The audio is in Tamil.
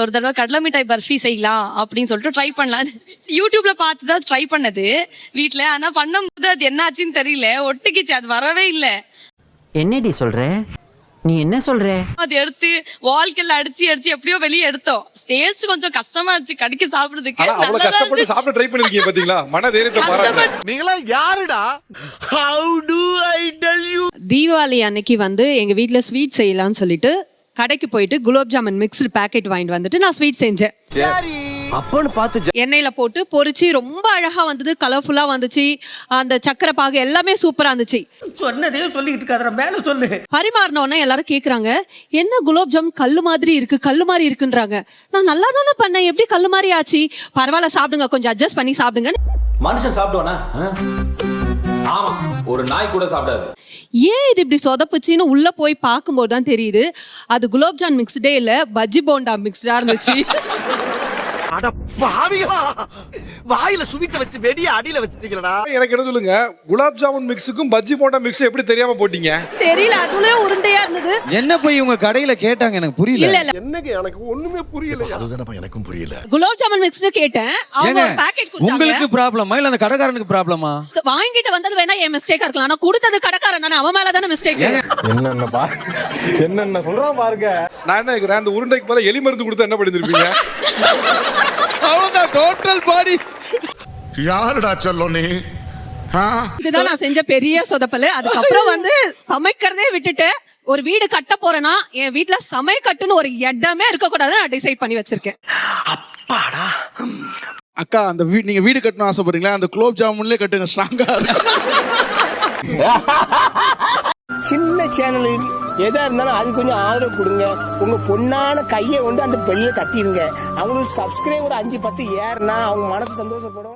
ஒரு தடவை கடலை மிட்டாய் பர்ஃபி செய்யலாம் அப்படின்னு சொல்லிட்டு ட்ரை பண்ணலாம். யூடியூப்ல பார்த்துதான் ட்ரை பண்ணது வீட்டுல. ஆனா பண்ணும்போது அது என்ன ஆச்சுன்னு தெரியல, ஒட்டிக்கிச்சு, அது வரவே இல்லை. என்னடி சொல்ற, நீ என்ன சொல்ற? அது எடுத்து வாழ்க்கையில அடிச்சு எப்படியோ வெளியே எடுத்தோம். டேஸ்ட் கொஞ்சம் கஷ்டமா இருந்துச்சு கடிக்க சாப்பிடுறதுக்கு. அவ்வளவு கஷ்டப்பட்டு சாப்பிட ட்ரை பண்ணிருக்கீங்க பாத்தீங்களா, மன தைரியத்தை பாராட்டுறேன். நீங்களா யாருடா? How do I tell you? Deepavali அன்னைக்கு வந்து எங்க வீட்ல ஸ்வீட் செய்யலாம்னு சொல்லிட்டு கடைக்கு போயிட்டு குலோப் ஜாமுன் மிக்ஸ்டு பேக்கெட் வாங்கிட்டு வந்துட்டு நான் ஸ்வீட் செஞ்சேன். அப்பன்னு பார்த்து எண்ணெயில போட்டு பொரிச்சு ரொம்ப அழகா வந்தது, கலர்ஃபுல்லா வந்துச்சு. அந்த சக்கரை பாகு எல்லாமே சூப்பரா இருந்துச்சு. சொன்னதே சொல்லிட்டு இருக்காத, மேல சொல்லு. பரிமாறினோடனே எல்லாரும் கேக்குறாங்க, என்ன குலோப் ஜாமுன் கல்லு மாதிரி இருக்கு, கல்லு மாதிரி இருக்குன்றாங்க. நான் நல்லா தானே பண்ணேன், எப்படி கல்லு மாதிரி ஆச்சு? பரவாயில்ல, சாப்பிடுங்க, கொஞ்சம் அட்ஜஸ்ட் பண்ணி சாப்பிடுங்க. மனுஷன் சாப்பிடுவானா? ஆமா, ஒரு நாய் கூட சாப்பிடாது. ஏன் இது இப்படி சொதப்புச்சுன்னு உள்ள போய் பார்க்கும்போது தான் தெரியுது, அது குலோப் ஜாமுன் மிக்ஸ்டே இல்ல, பஜ்ஜி போண்டா மிக்ஸ்டா இருந்துச்சு. அட பாவிகளா, வாயில சுவிட்ட வச்சு வெடிய அடியில வச்சிட்டீங்களா? எனக்கு என்ன சொல்லுங்க, குலாப் ஜாமுன் மிக்ஸுக்கும் பஜ்ஜி போண்டா மிக்ஸ் எப்படி தெரியாம போட்டீங்க? தெரியல, அதுல உருண்டையா இருந்தது. என்ன போய் உங்க கடையில கேட்டாங்க, எனக்கு புரியல. இல்ல இல்ல, என்னங்க எனக்கு ஒண்ணுமே புரியல. அதுதானப்பா எனக்கும் புரியல. குலோப் ஜாமுன் மிக்ஸ்னு கேட்டேன், அவங்க ஒரு பாக்கெட் கொடுத்தாங்க. உங்களுக்கு ப்ராப்ளமா இல்ல அந்த கடைக்காரனுக்கு ப்ராப்ளமா? வாங்கிட்டு வந்தது வேணா என் மிஸ்டேக்கா இருக்கலாம், ஆனா கொடுத்தது கடைக்காரன் தானே, அவன் மேல தானே மிஸ்டேக். என்னென்ன சொல்றான் பாருங்க. நான் என்ன கேக்குறேன், அந்த உருண்டைக்கு மேல எலி மருந்து கொடுத்தா என்ன பண்ணிருப்பீங்க? அவ்வளவுதான், டோட்டல் பாடி. யாருடா சொல்லு நீ? இதுதான் நான் செஞ்ச பெரிய சொதப்பல். அதுக்கப்புறம் வந்து சமைக்கிறதே விட்டுட்டு ஒரு வீடு கட்ட போறேன்னா என் வீட்டுல சமைக்கட்டுன்னு ஒரு இடமே இருக்க கூடாதுன்னு நான் டிசைட் பண்ணி வச்சிருக்கேன். அக்கா, அந்த நீங்க வீடு கட்டணும் ஆசைப்படுறீங்களா, அந்த குலோப் ஜாமுன்லயே கட்டுங்க, ஸ்ட்ராங்கா சின்ன சேனல் எதா இருந்தாலும் அது கொஞ்சம் ஆதரவு கொடுங்க. உங்க பொண்ணான கையை கொண்டு அந்த பெல்ல தட்டிடுங்க. அவங்களுக்கு சப்ஸ்கிரைபர் 5-10 ஏறுனா அவங்க மனசு சந்தோஷப்படும்.